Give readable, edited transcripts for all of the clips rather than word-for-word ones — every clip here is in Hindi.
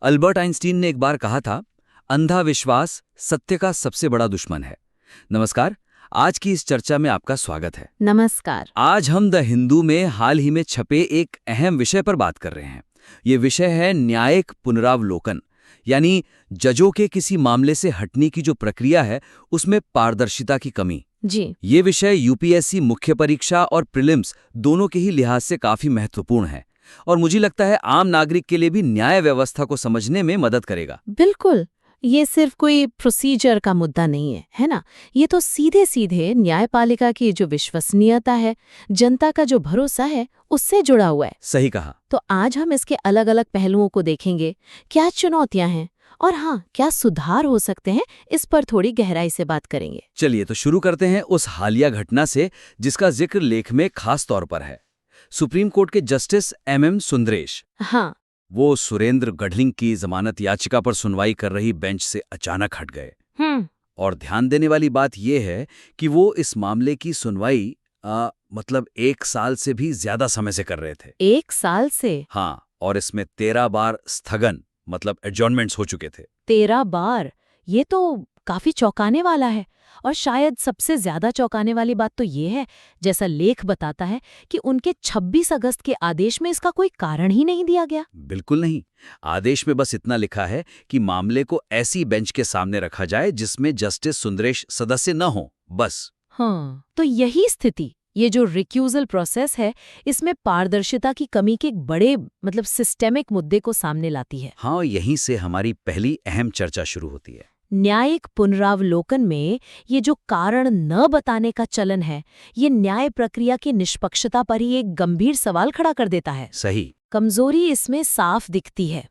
अल्बर्ट आइंस्टीन ने एक बार कहा था, अंधा विश्वास सत्य का सबसे बड़ा दुश्मन है। नमस्कार, आज की इस चर्चा में आपका स्वागत है। नमस्कार। आज हम द हिंदू में हाल ही में छपे एक अहम विषय पर बात कर रहे हैं। ये विषय है न्यायिक पुनरावलोकन, यानी जजों के किसी मामले से हटने की जो प्रक्रिया है उसमें पारदर्शिता की कमी। जी। ये विषय यूपीएससी मुख्य परीक्षा और प्रीलिम्स दोनों के ही लिहाज से काफी महत्वपूर्ण है और मुझे लगता है आम नागरिक के लिए भी न्याय व्यवस्था को समझने में मदद करेगा। बिल्कुल, ये सिर्फ कोई प्रोसीजर का मुद्दा नहीं है ना? ये तो सीधे सीधे न्यायपालिका की जो विश्वसनीयता है, जनता का जो भरोसा है, उससे जुड़ा हुआ है। सही कहा। तो आज हम इसके अलग अलग पहलुओं को देखेंगे, क्या चुनौतियां हैं और हाँ, क्या सुधार हो सकते हैं, इस पर थोड़ी गहराई से बात करेंगे। चलिए तो शुरू करते हैं उस हालिया घटना से जिसका जिक्र लेख में खास तौर पर है। सुप्रीम कोर्ट के जस्टिस एमएम सुंदरेश, हाँ। वो सुरेंद्र गढ़लिंग की जमानत याचिका पर सुनवाई कर रही बेंच से अचानक हट गए। और ध्यान देने वाली बात यह है कि वो इस मामले की सुनवाई मतलब 1 साल से भी ज्यादा समय से कर रहे थे। 1 साल से? हाँ, और इसमें 13 बार स्थगन मतलब एडजॉर्नमेंट्स हो चुके थे। 13 बार? ये तो काफी चौंकाने वाला है। और शायद सबसे ज्यादा चौंकाने वाली बात तो ये है, जैसा लेख बताता है, कि उनके 26 अगस्त के आदेश में इसका कोई कारण ही नहीं दिया गया। बिल्कुल नहीं। आदेश में बस इतना लिखा है कि मामले को ऐसी बेंच के सामने रखा जाए जिसमें जस्टिस सुंदरेश सदस्य न हो, बस। हाँ, तो यही स्थिति, ये जो रिक्यूजल प्रोसेस है, इसमें पारदर्शिता की कमी के एक बड़े सिस्टेमिक मुद्दे को सामने लाती है। हाँ, यहीं से हमारी पहली अहम चर्चा शुरू होती है। न्यायिक पुनरावलोकन में ये जो कारण न बताने का चलन है, ये न्याय प्रक्रिया की निष्पक्षता पर ही एक गंभीर सवाल खड़ा कर देता है। सही। कमजोरी इसमें साफ दिखती है,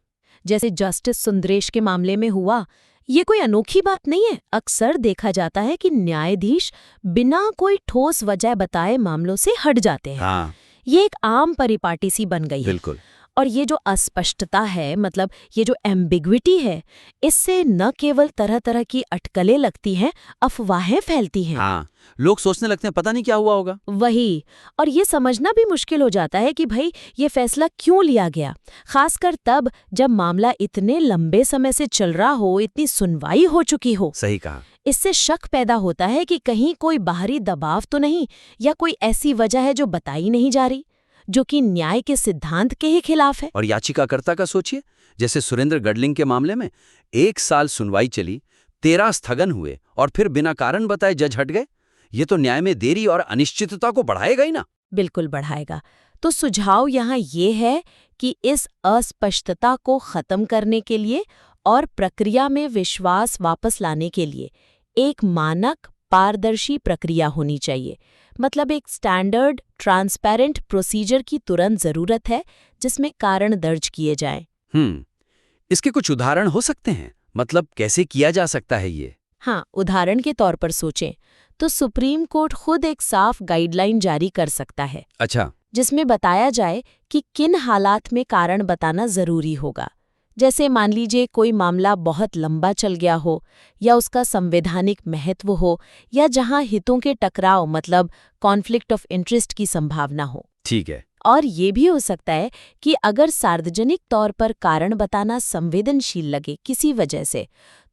जैसे जस्टिस सुंदरेश के मामले में हुआ। ये कोई अनोखी बात नहीं है। अक्सर देखा जाता है कि न्यायाधीश बिना कोई ठोस वजह बताए मामलों से हट जाते हैं। हाँ। ये एक आम परिपाटी सी बन गई है। बिल्कुल। और ये जो अस्पष्टता है, ये जो एम्बिग्विटी है, इससे न केवल तरह तरह की अटकलें लगती हैं, अफवाहें फैलती हैं। हाँ, लोग सोचने लगते हैं पता नहीं क्या हुआ होगा। वही। और ये समझना भी मुश्किल हो जाता है कि भाई ये फैसला क्यों लिया गया, खासकर तब जब मामला इतने लंबे समय से चल रहा हो, इतनी सुनवाई हो चुकी हो। सही कहा। इससे शक पैदा होता है कि कहीं कोई बाहरी दबाव तो नहीं, या कोई ऐसी वजह है जो बताई नहीं जा रही, जो कि न्याय के सिद्धांत के ही खिलाफ है। और याचिकाकर्ता का सोचिए, जैसे सुरेंद्र गढ़लिंग के मामले में 1 साल सुनवाई चली, 13 स्थगन हुए और फिर बिना कारण बताए जज हट गए। ये तो न्याय में देरी और अनिश्चितता को बढ़ाएगा ही ना। बिल्कुल बढ़ाएगा। तो सुझाव यहाँ ये है कि इस अस्पष्टता को खत्म करने के लिए और प्रक्रिया में विश्वास वापस लाने के लिए एक मानक पारदर्शी प्रक्रिया होनी चाहिए। एक स्टैंडर्ड ट्रांसपेरेंट प्रोसीजर की तुरंत जरूरत है, जिसमें कारण दर्ज किए जाएं। इसके कुछ उदाहरण हो सकते हैं? कैसे किया जा सकता है ये? हाँ, उदाहरण के तौर पर सोचें तो सुप्रीम कोर्ट खुद एक साफ गाइडलाइन जारी कर सकता है। अच्छा। जिसमें बताया जाए कि किन हालात में कारण बताना जरूरी होगा। जैसे मान लीजिए कोई मामला बहुत लंबा चल गया हो, या उसका संवैधानिक महत्व हो, या जहां हितों के टकराव कॉन्फ्लिक्ट ऑफ इंटरेस्ट की संभावना हो। ठीक है। और ये भी हो सकता है कि अगर सार्वजनिक तौर पर कारण बताना संवेदनशील लगे किसी वजह से,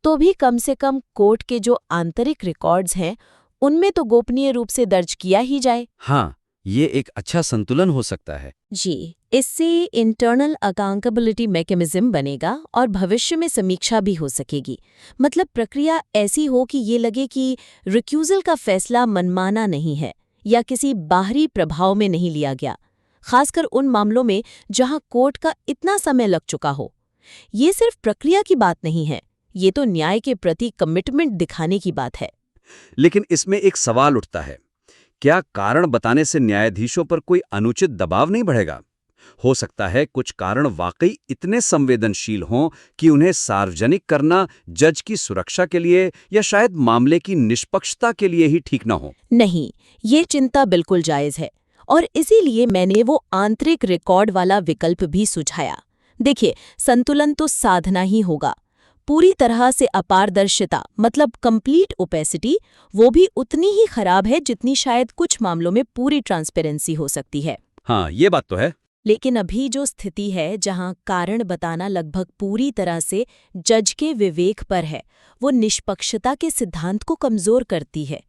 तो भी कम से कम कोर्ट के जो आंतरिक रिकॉर्ड्स हैं, उनमें तो गोपनीय रूप से दर्ज किया ही जाए। हाँ, ये एक अच्छा संतुलन हो सकता है। जी, इससे इंटरनल अकाउंटेबिलिटी मैकेनिज्म बनेगा और भविष्य में समीक्षा भी हो सकेगी। प्रक्रिया ऐसी हो कि ये लगे कि रिक्यूजल का फैसला मनमाना नहीं है या किसी बाहरी प्रभाव में नहीं लिया गया, खासकर उन मामलों में जहां कोर्ट का इतना समय लग चुका हो। ये सिर्फ प्रक्रिया की बात नहीं है, ये तो न्याय के प्रति कमिटमेंट दिखाने की बात है। लेकिन इसमें एक सवाल उठता है, क्या कारण बताने से न्यायाधीशों पर कोई अनुचित दबाव नहीं बढ़ेगा? हो सकता है कुछ कारण वाकई इतने संवेदनशील हों कि उन्हें सार्वजनिक करना जज की सुरक्षा के लिए या शायद मामले की निष्पक्षता के लिए ही ठीक न हो। नहीं, ये चिंता बिल्कुल जायज है और इसीलिए मैंने वो आंतरिक रिकॉर्ड वाला विकल्प भी सुझाया। देखिए, संतुलन तो साधना ही होगा। पूरी तरह से अपारदर्शिता कंप्लीट ओपेसिटी, वो भी उतनी ही खराब है जितनी शायद कुछ मामलों में पूरी ट्रांसपेरेंसी हो सकती है। हाँ, ये बात तो है। लेकिन अभी जो स्थिति है जहां कारण बताना लगभग पूरी तरह से जज के विवेक पर है, वो निष्पक्षता के सिद्धांत को कमजोर करती है।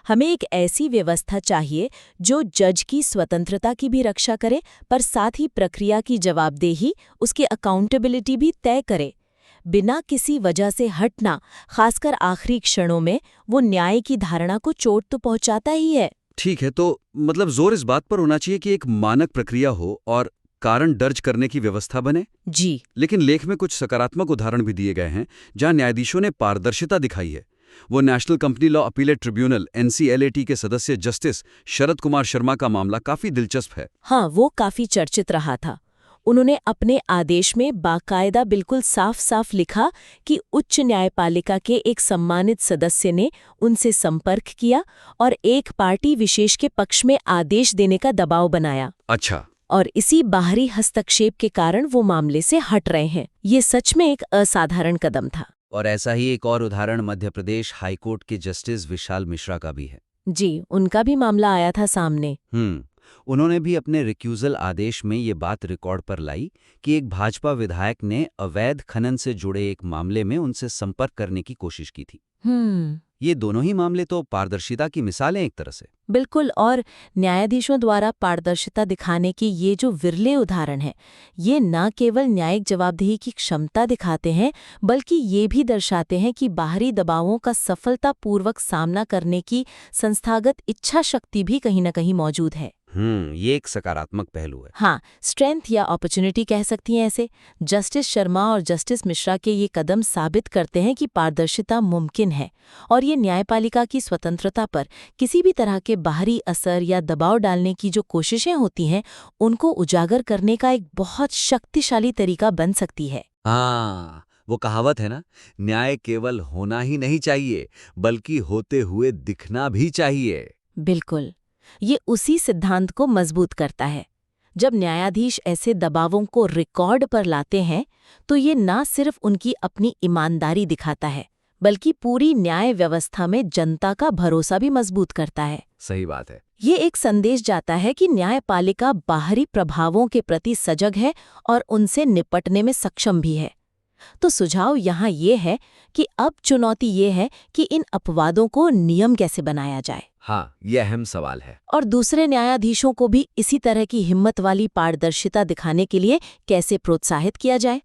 हमें एक ऐसी व्यवस्था चाहिए जो जज की स्वतंत्रता की भी रक्षा करे, पर साथ ही प्रक्रिया की जवाबदेही, उसकी अकाउंटेबिलिटी भी तय करे। बिना किसी वजह से हटना, खासकर आखिरी क्षणों में, वो न्याय की धारणा को चोट तो पहुंचाता ही है। ठीक है, तो मतलब जोर इस बात पर होना चाहिए कि एक मानक प्रक्रिया हो और कारण दर्ज करने की व्यवस्था बने। जी। लेकिन लेख में कुछ सकारात्मक उदाहरण भी दिए गए हैं जहां न्यायाधीशों ने पारदर्शिता दिखाई है। वो national company law appellate tribunal NCLAT के सदस्य जस्टिस शरद कुमार शर्मा का मामला काफी दिलचस्प है। हाँ, वो काफी चर्चित रहा था। उन्होंने अपने आदेश में बाकायदा बिल्कुल साफ-साफ लिखा कि उच्च न्यायपालिका के एक सम्मानित सदस्य ने उनसे संपर्क किया और एक पार्टी विशेष के पक्ष में आदेश देने का दबाव बनाया। अच्छा। और इसी बाहरी हस्तक्षेप के कारण वो मामले से हट रहे हैं। ये सच में एक असाधारण कदम था। और ऐसा ही एक और उदाहरण मध्य प्रदेश हाईकोर्ट के जस्टिस विशाल मिश्रा का भी है। जी, उनका भी मामला आया था सामने। उन्होंने भी अपने रिक्यूजल आदेश में ये बात रिकॉर्ड पर लाई कि एक भाजपा विधायक ने अवैध खनन से जुड़े एक मामले में उनसे संपर्क करने की कोशिश की थी। ये दोनों ही मामले तो पारदर्शिता की मिसालें एक तरह से। बिल्कुल, और न्यायाधीशों द्वारा पारदर्शिता दिखाने के ये जो विरले उदाहरण हैं, ये न केवल न्यायिक जवाबदेही की क्षमता दिखाते हैं, बल्कि ये भी दर्शाते हैं कि बाहरी दबावों का सफलतापूर्वक सामना करने की संस्थागत इच्छा शक्ति भी कहीं न कहीं मौजूद है। ये एक सकारात्मक पहलू है। हाँ, स्ट्रेंथ या अपॉर्चुनिटी कह सकती हैं ऐसे। जस्टिस शर्मा और जस्टिस मिश्रा के ये कदम साबित करते हैं कि पारदर्शिता मुमकिन है, और ये न्यायपालिका की स्वतंत्रता पर किसी भी तरह के बाहरी असर या दबाव डालने की जो कोशिशें होती हैं, उनको उजागर करने का एक बहुत शक्तिशाली तरीका बन सकती है। हाँ, वो कहावत है ना, न्याय केवल होना ही नहीं चाहिए बल्कि होते हुए दिखना भी चाहिए। बिल्कुल, ये उसी सिद्धांत को मजबूत करता है। जब न्यायाधीश ऐसे दबावों को रिकॉर्ड पर लाते हैं, तो ये ना सिर्फ उनकी अपनी ईमानदारी दिखाता है, बल्कि पूरी न्याय व्यवस्था में जनता का भरोसा भी मजबूत करता है। सही बात है। ये एक संदेश जाता है कि न्यायपालिका बाहरी प्रभावों के प्रति सजग है और उनसे निपटने में सक्षम भी है। तो सुझाव यहाँ ये है कि अब चुनौती ये है कि इन अपवादों को नियम कैसे बनाया जाए। हाँ, ये अहम सवाल है। और दूसरे न्यायाधीशों को भी इसी तरह की हिम्मत वाली पारदर्शिता दिखाने के लिए कैसे प्रोत्साहित किया जाए।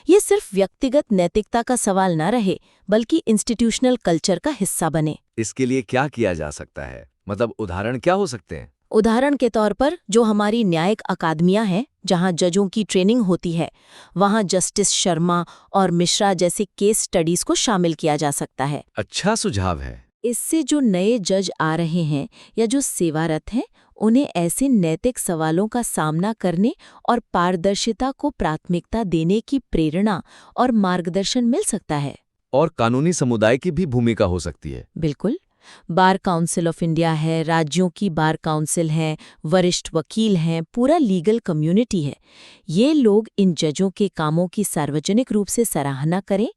ये सिर्फ व्यक्तिगत नैतिकता का सवाल न रहे, बल्कि इंस्टीट्यूशनल कल्चर का हिस्सा बने। इसके लिए क्या किया जा सकता है? मतलब उदाहरण क्या हो सकते हैं? उदाहरण के तौर पर जो हमारी न्यायिक अकादमियां हैं, जहां जजों की ट्रेनिंग होती है, वहां जस्टिस शर्मा और मिश्रा जैसे केस स्टडीज को शामिल किया जा सकता है। अच्छा सुझाव है। इससे जो नए जज आ रहे हैं या जो सेवारत हैं, उन्हें ऐसे नैतिक सवालों का सामना करने और पारदर्शिता को प्राथमिकता देने की प्रेरणा और मार्गदर्शन मिल सकता है। और कानूनी समुदाय की भी भूमिका हो सकती है। बिल्कुल, बार काउंसिल ऑफ इंडिया है, राज्यों की बार काउंसिल है, वरिष्ठ वकील हैं, पूरा लीगल कम्युनिटी है। ये लोग इन जजों के कामों की सार्वजनिक रूप से सराहना करें,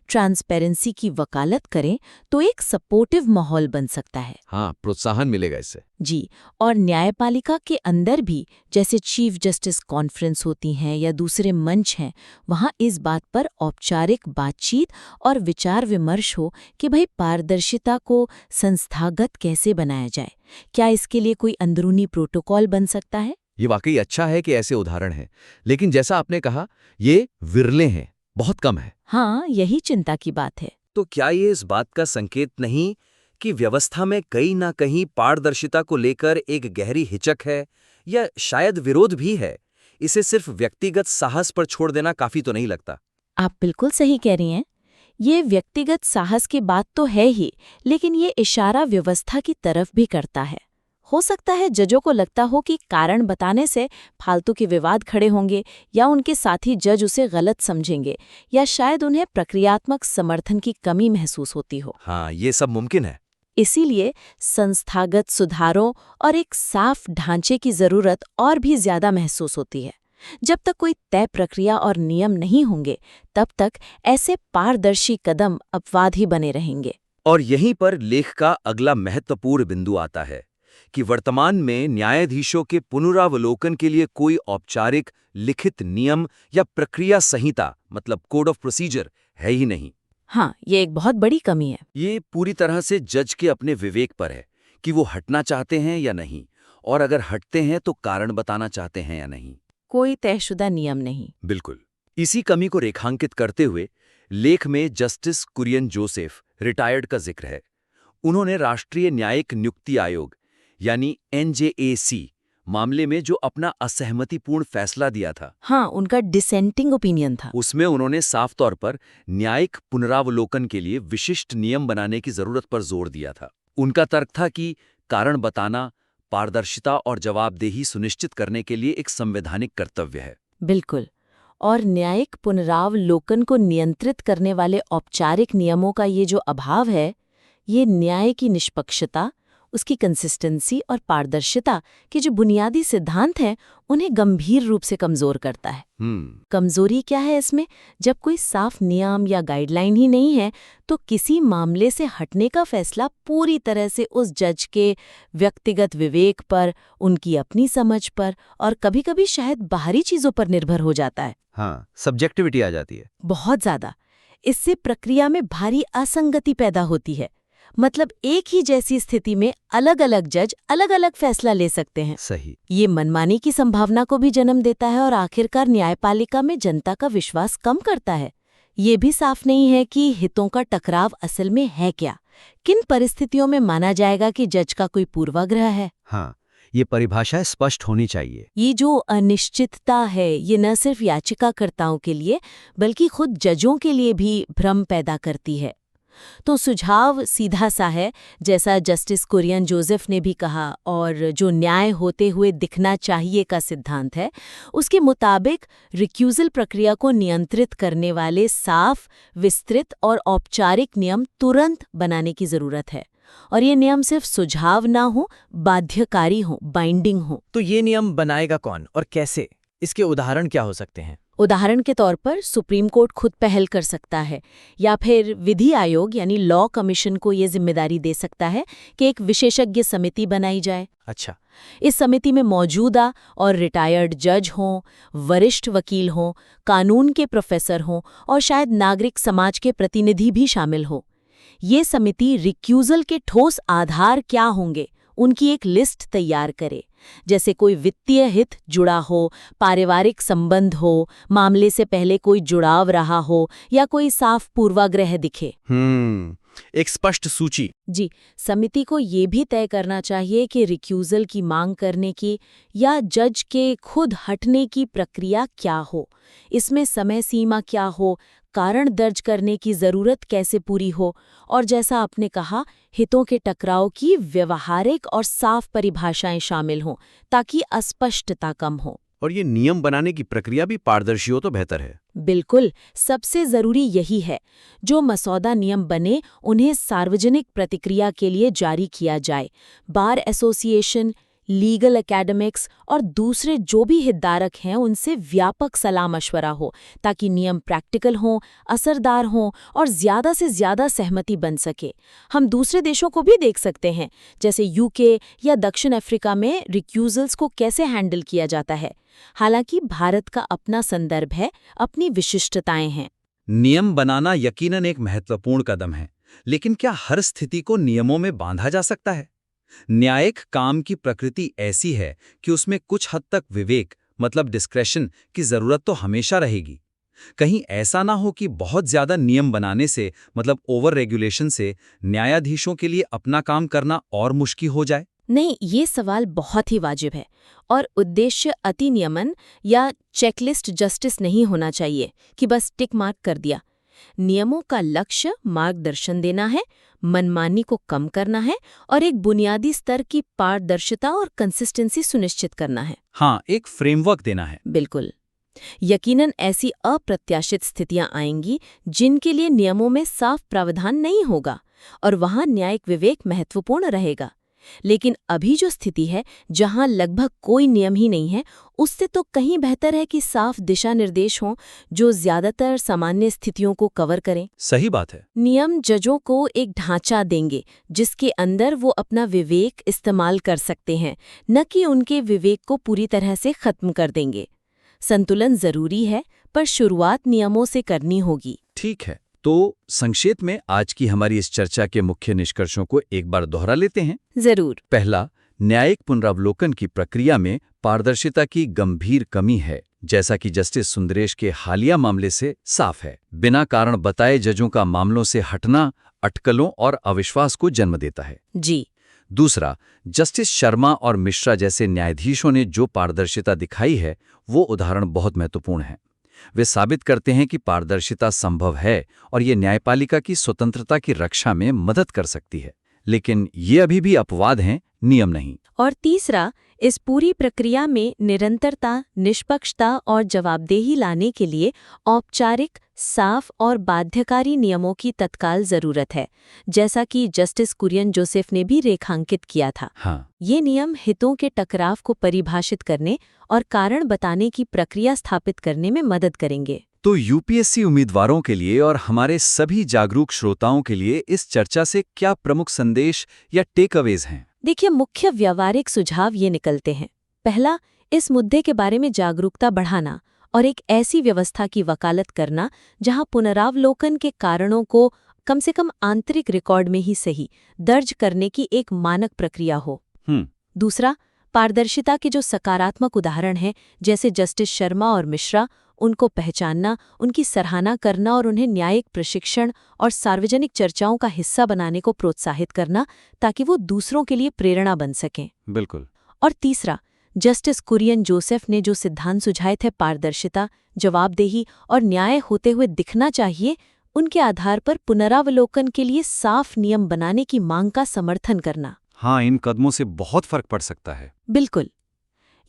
ट्रांसपेरेंसी की वकालत करें, तो एक सपोर्टिव माहौल बन सकता है। हाँ, प्रोत्साहन मिलेगा इससे। जी, और न्यायपालिका के अंदर भी जैसे चीफ जस्टिस कॉन्फ्रेंस होती हैं या दूसरे मंच हैं, वहाँ इस बात पर औपचारिक बातचीत और विचार विमर्श हो कि भाई पारदर्शिता को संस्थागत कैसे बनाया जाए। क्या इसके लिए कोई अंदरूनी प्रोटोकॉल बन सकता है? ये वाकई अच्छा है कि ऐसे उदाहरण हैं, लेकिन जैसा आपने कहा, ये विरले हैं, बहुत कम है। हाँ, यही चिंता की बात है। तो क्या ये इस बात का संकेत नहीं कि व्यवस्था में कहीं ना कहीं पारदर्शिता को लेकर एक गहरी हिचक है या शायद विरोध भी है? इसे सिर्फ व्यक्तिगत साहस पर छोड़ देना काफी तो नहीं लगता। आप बिल्कुल सही कह रही हैं। ये व्यक्तिगत साहस की बात तो है ही, लेकिन ये इशारा व्यवस्था की तरफ भी करता है। हो सकता है जजों को लगता हो कि कारण बताने से फालतू के विवाद खड़े होंगे, या उनके साथी जज उसे गलत समझेंगे, या शायद उन्हें प्रक्रियात्मक समर्थन की कमी महसूस होती हो। हाँ, ये सब मुमकिन है। इसीलिए संस्थागत सुधारों और एक साफ ढांचे की जरूरत और भी ज्यादा महसूस होती है। जब तक कोई तय प्रक्रिया और नियम नहीं होंगे, तब तक ऐसे पारदर्शी कदम अपवाद ही बने रहेंगे। और यहीं पर लेख का अगला महत्वपूर्ण बिंदु आता है कि वर्तमान में न्यायाधीशों के पुनरावलोकन के लिए कोई औपचारिक लिखित नियम या प्रक्रिया संहिता मतलब कोड ऑफ प्रोसीजर है ही नहीं। हाँ, ये एक बहुत बड़ी कमी है। ये पूरी तरह से जज के अपने विवेक पर है कि वो हटना चाहते हैं या नहीं, और अगर हटते हैं तो कारण बताना चाहते हैं या नहीं। कोई तयशुदा नियम नहीं। बिल्कुल। इसी कमी को रेखांकित करते हुए लेख में जस्टिस कुरियन जोसेफ रिटायर्ड का जिक्र है। उन्होंने राष्ट्रीय न्यायिक नियुक्ति आयोग यानी NJAC मामले में जो अपना असहमतिपूर्ण फैसला दिया था, हाँ, उनका डिसेंटिंग ओपिनियन था। उसमें उन्होंने साफ तौर पर न्यायिक पुनरावलोकन के लिए विशिष्ट नियम बनाने की जरूरत पर जोर दिया था। उनका तर्क था कि कारण बताना, पारदर्शिता और जवाबदेही सुनिश्चित करने के लिए एक संवैधानिक कर्तव्य है। बिल्कुल। और न्यायिक पुनरावलोकन को नियंत्रित करने वाले औपचारिक नियमों का ये जो अभाव है, ये न्याय की निष्पक्षता, उसकी कंसिस्टेंसी और पारदर्शिता के जो बुनियादी सिद्धांत हैं, उन्हें गंभीर रूप से कमजोर करता है। कमजोरी क्या है इसमें? जब कोई साफ नियम या गाइडलाइन ही नहीं है, तो किसी मामले से हटने का फैसला पूरी तरह से उस जज के व्यक्तिगत विवेक पर, उनकी अपनी समझ पर और कभी-कभी शायद बाहरी चीजों पर निर्भर हो जाता है। हाँ, सब्जेक्टिविटी आ जाती है। बहुत ज्यादा। इससे प्रक्रिया में भारी असंगति पैदा होती है। मतलब एक ही जैसी स्थिति में अलग-अलग जज अलग-अलग फैसला ले सकते हैं। सही। ये मनमानी की संभावना को भी जन्म देता है और आखिरकार न्यायपालिका में जनता का विश्वास कम करता है। ये भी साफ नहीं है कि हितों का टकराव असल में है क्या। किन परिस्थितियों में माना जाएगा कि जज का कोई पूर्वाग्रह है? हाँ, ये परिभाषा स्पष्ट होनी चाहिए। ये जो अनिश्चितता है, ये न सिर्फ याचिकाकर्ताओं के लिए बल्कि खुद जजों के लिए भी भ्रम पैदा करती है। तो सुझाव सीधा सा है, जैसा जस्टिस कुरियन जोसेफ ने भी कहा और जो न्याय होते हुए दिखना चाहिए का सिद्धांत है, उसके मुताबिक रिक्यूजल प्रक्रिया को नियंत्रित करने वाले साफ, विस्तृत और औपचारिक नियम तुरंत बनाने की जरूरत है। और ये नियम सिर्फ सुझाव ना हो, बाध्यकारी हो, बाइंडिंग हो। तो ये नियम बनाएगा कौन और कैसे? इसके उदाहरण क्या हो सकते हैं? उदाहरण के तौर पर सुप्रीम कोर्ट खुद पहल कर सकता है, या फिर विधि आयोग यानी लॉ कमीशन को ये जिम्मेदारी दे सकता है कि एक विशेषज्ञ समिति बनाई जाए। अच्छा। इस समिति में मौजूदा और रिटायर्ड जज हों, वरिष्ठ वकील हों, कानून के प्रोफेसर हों और शायद नागरिक समाज के प्रतिनिधि भी शामिल हो। ये समिति रिक्यूजल के ठोस आधार क्या होंगे, उनकी एक लिस्ट तैयार करे। जैसे कोई वित्तीय हित जुड़ा हो, पारिवारिक संबंध हो, मामले से पहले कोई जुड़ाव रहा हो या कोई साफ पूर्वाग्रह दिखे। एक स्पष्ट सूची। जी, समिति को ये भी तय करना चाहिए कि रिक्यूजल की मांग करने की या जज के खुद हटने की प्रक्रिया क्या हो, इसमें समय सीमा क्या हो, कारण दर्ज करने की जरूरत कैसे पूरी हो, और जैसा आपने कहा, हितों के टकराव की व्यवहारिक और साफ परिभाषाएं शामिल हों ताकि अस्पष्टता कम हो। और ये नियम बनाने की प्रक्रिया भी पारदर्शी हो तो बेहतर है। बिल्कुल, सबसे जरूरी यही है। जो मसौदा नियम बने उन्हें सार्वजनिक प्रतिक्रिया के लिए जारी किया जाए। बार एसोसिएशन, लीगल एकेडमिक्स और दूसरे जो भी हितधारक हैं उनसे व्यापक सलाह मशवरा हो ताकि नियम प्रैक्टिकल हों, असरदार हों और ज़्यादा से ज़्यादा सहमति बन सके। हम दूसरे देशों को भी देख सकते हैं, जैसे यूके या दक्षिण अफ्रीका में रिक्यूजल्स को कैसे हैंडल किया जाता है। हालांकि भारत का अपना संदर्भ है, अपनी विशिष्टताएं हैं। नियम बनाना यकीनन एक महत्वपूर्ण कदम है, लेकिन क्या हर स्थिति को नियमों में बांधा जा सकता है? न्यायिक काम की प्रकृति ऐसी है कि उसमें कुछ हद तक विवेक मतलब डिस्क्रेशन की जरूरत तो हमेशा रहेगी। कहीं ऐसा ना हो कि बहुत ज्यादा नियम बनाने से मतलब ओवर रेगुलेशन से न्यायाधीशों के लिए अपना काम करना और मुश्किल हो जाए। नहीं, ये सवाल बहुत ही वाजिब है और उद्देश्य अति नियमन या चेकलिस्ट जस्टिस नहीं होना चाहिए कि बस टिक मार्क कर दिया। नियमों का लक्ष्य मार्गदर्शन देना है, मनमानी को कम करना है और एक बुनियादी स्तर की पारदर्शिता और कंसिस्टेंसी सुनिश्चित करना है। हाँ, एक फ्रेमवर्क देना है। बिल्कुल। यकीनन ऐसी अप्रत्याशित स्थितियां आएंगी जिनके लिए नियमों में साफ प्रावधान नहीं होगा और वहां न्यायिक विवेक महत्वपूर्ण रहेगा। लेकिन अभी जो स्थिति है जहां लगभग कोई नियम ही नहीं है, उससे तो कहीं बेहतर है कि साफ दिशा निर्देश हों जो ज्यादातर सामान्य स्थितियों को कवर करें। सही बात है। नियम जजों को एक ढांचा देंगे जिसके अंदर वो अपना विवेक इस्तेमाल कर सकते हैं, न कि उनके विवेक को पूरी तरह से खत्म कर देंगे। संतुलन जरूरी है, पर शुरुआत नियमों से करनी होगी। ठीक है, तो संक्षेप में आज की हमारी इस चर्चा के मुख्य निष्कर्षों को एक बार दोहरा लेते हैं। जरूर। पहला, न्यायिक पुनरावलोकन की प्रक्रिया में पारदर्शिता की गंभीर कमी है, जैसा कि जस्टिस सुंदरेश के हालिया मामले से साफ है। बिना कारण बताए जजों का मामलों से हटना अटकलों और अविश्वास को जन्म देता है। जी। दूसरा, जस्टिस शर्मा और मिश्रा जैसे न्यायाधीशों ने जो पारदर्शिता दिखाई है, वो उदाहरण बहुत महत्वपूर्ण है। वे साबित करते हैं कि पारदर्शिता संभव है और ये न्यायपालिका की स्वतंत्रता की रक्षा में मदद कर सकती है। लेकिन ये अभी भी अपवाद हैं, नियम नहीं। और तीसरा, इस पूरी प्रक्रिया में निरंतरता, निष्पक्षता और जवाबदेही लाने के लिए औपचारिक, साफ और बाध्यकारी नियमों की तत्काल जरूरत है, जैसा कि जस्टिस कुरियन जोसेफ ने भी रेखांकित किया था। हाँ, ये नियम हितों के टकराव को परिभाषित करने और कारण बताने की प्रक्रिया स्थापित करने में मदद करेंगे। तो यूपीएससी उम्मीदवारों के लिए और हमारे सभी जागरूक श्रोताओं के लिए इस चर्चा से क्या प्रमुख संदेश या टेकअवेज हैं? देखिए, मुख्य व्यावहारिक सुझाव ये निकलते हैं। पहला, इस मुद्दे के बारे में जागरूकता बढ़ाना और एक ऐसी व्यवस्था की वकालत करना जहां पुनरावलोकन के कारणों को कम से कम आंतरिक रिकॉर्ड में ही सही दर्ज करने की एक मानक प्रक्रिया हो। दूसरा, पारदर्शिता के जो सकारात्मक उदाहरण हैं, जैसे जस्टिस शर्मा और मिश्रा, उनको पहचानना, उनकी सराहना करना और उन्हें न्यायिक प्रशिक्षण और सार्वजनिक चर्चाओं का हिस्सा बनाने को प्रोत्साहित करना, ताकि वो दूसरों के लिए प्रेरणा बन सकें। बिल्कुल। और तीसरा, जस्टिस कुरियन जोसेफ ने जो सिद्धांत सुझाए थे, पारदर्शिता, जवाबदेही और न्याय होते हुए दिखना चाहिए, उनके आधार पर पुनरावलोकन के लिए साफ नियम बनाने की मांग का समर्थन करना। हाँ, इन कदमों से बहुत फर्क पड़ सकता है। बिल्कुल।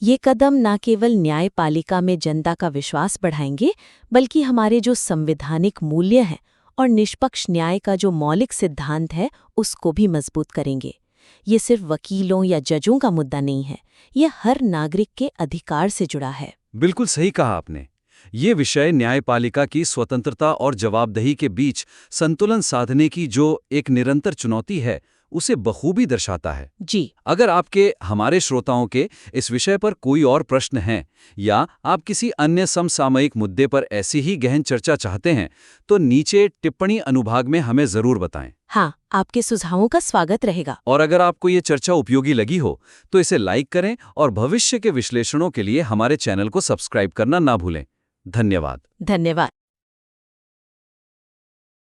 ये कदम न केवल न्यायपालिका में जनता का विश्वास बढ़ाएंगे, बल्कि हमारे जो संवैधानिक मूल्य हैं और निष्पक्ष न्याय का जो मौलिक सिद्धांत है, उसको भी मजबूत करेंगे। ये सिर्फ वकीलों या जजों का मुद्दा नहीं है, ये हर नागरिक के अधिकार से जुड़ा है। बिल्कुल सही कहा आपने। ये विषय न्यायपालिका की स्वतंत्रता और जवाबदेही के बीच संतुलन साधने की जो एक निरंतर चुनौती है, उसे बखूबी दर्शाता है। जी। अगर आपके हमारे श्रोताओं के इस विषय पर कोई और प्रश्न हैं या आप किसी अन्य समसामयिक मुद्दे पर ऐसी ही गहन चर्चा चाहते हैं, तो नीचे टिप्पणी अनुभाग में हमें जरूर बताएं। हाँ, आपके सुझावों का स्वागत रहेगा। और अगर आपको ये चर्चा उपयोगी लगी हो, तो इसे लाइक करें और भविष्य के विश्लेषणों के लिए हमारे चैनल को सब्सक्राइब करना ना भूलें। धन्यवाद। धन्यवाद।